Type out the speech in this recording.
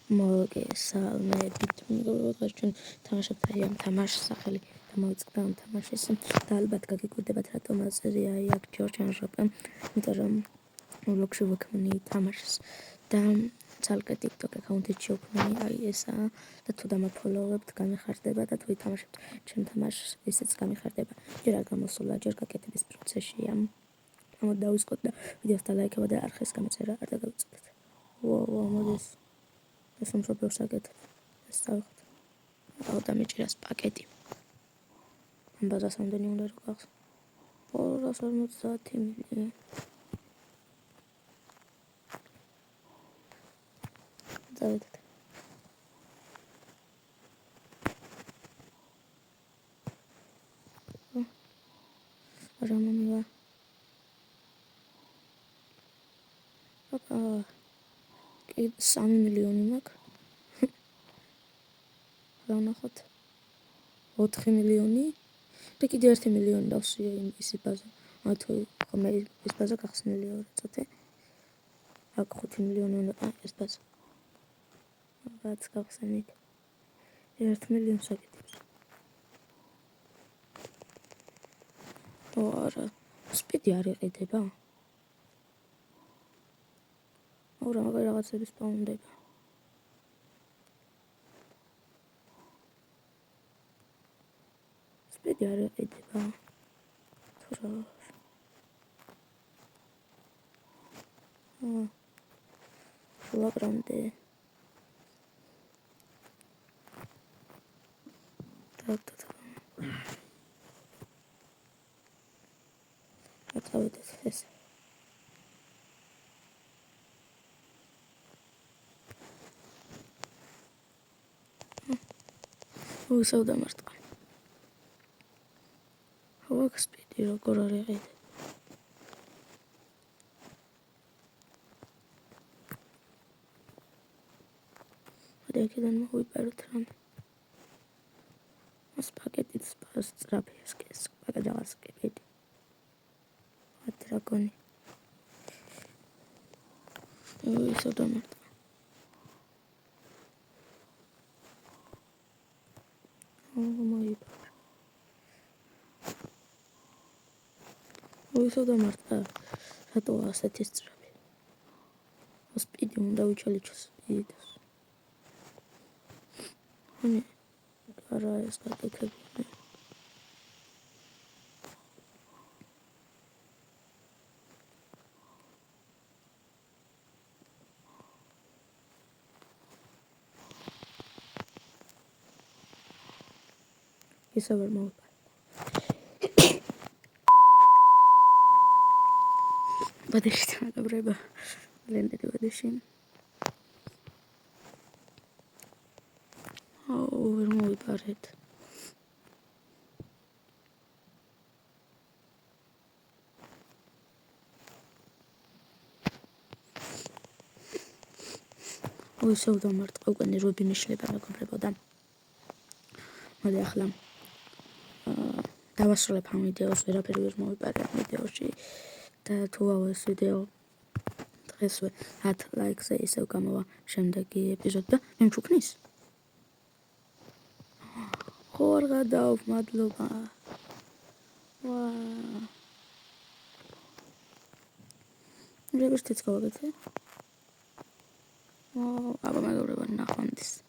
მოგესალმებით მეგობრებო, ჩვენ თამაშობთ ამ თამაშს სახელი დამოიწყდა ამ თამაშის და ალბათ გაგიკვირდებათ რატომ აწერია აქ ჯორჯან ჟოპემ, იმიტომ რომ ბლოგში ვექმნი თამაშს და ცალკე TikTok აკაუნტით შევქმნი აი ესაა და თუ დამაფოლოვებთ გამიხარდება და თუ ითამაშებთ ჩემ თამაშს ისიც გამიხარდება. ჯერ არ გამოსულა, ჯერ გაკეთების პროცესშია. ამოდ დავისყოთ და ვიდეოს დალაიქება და არხის გამოწერა არ დაგავიწყდეთ. მოდის ეს მომშობლებს აკეთებ. ეს დავიხოთ. აუ დამეჭირას პაკეტი. ამ ბაზას ამდენი უნდა რომ გახსოვს. 250 მილი. დავიდეთ. რა მომივა? კი 3 მილიონი მაქვს. რა ნახოთ? 4 მილიონი და კიდე 1 მილიონი დავსვია ის ბაზა. თუ ხომ ეს ბაზა გახსნილია როცა აქ 5 მილიონი უნდა ეს ბაზა. რაც გავხსენით 1 მილიონს აკეთებს. არა, სპიდი არ იყიდება. ორა მაგარი რაღაცების პაუნდება. სპიდი არ იყიდება. თურა. ლაგრანტე. დავიდეთ ეს. ვისავდა მარტო. ხო, სპიდი როგორ არ იყიდება. აქედან მოვიპაროთ რამე. ეს პაკეტიც სწრაფია ეს პაკეტი. დრაგონი. ვისავდა მარტო. მოიპარა. ვისავდა მარტო. რატო ასეთი სწრაფი? სპიდი უნდა ვიჩალიჩოს სპიდს. არა ეს გაკეთებული. ისე ვერ მოვიპარე. ბადეში მეგობრებო. ლენდები ბადეში. ვერ მოვიპარეთ. ვისავდა მარტო უკვე ნერვები მიშლება მეგობრებო და მოდი ახლა დავასრულებ ამ ვიდეოს, ვერაფერი ვერ მოვიპარე ამ ვიდეოში და თუ ეს ვიდეო დღესვე 10 ლაიქზე ისევ გამოვა შემდეგი ეპიზოდი და მე მჩუქნის? ხო არ გადავ, მადლობა. როგორც თეც გავაკეთე. აბა მეგობრებო, ნახვამდის.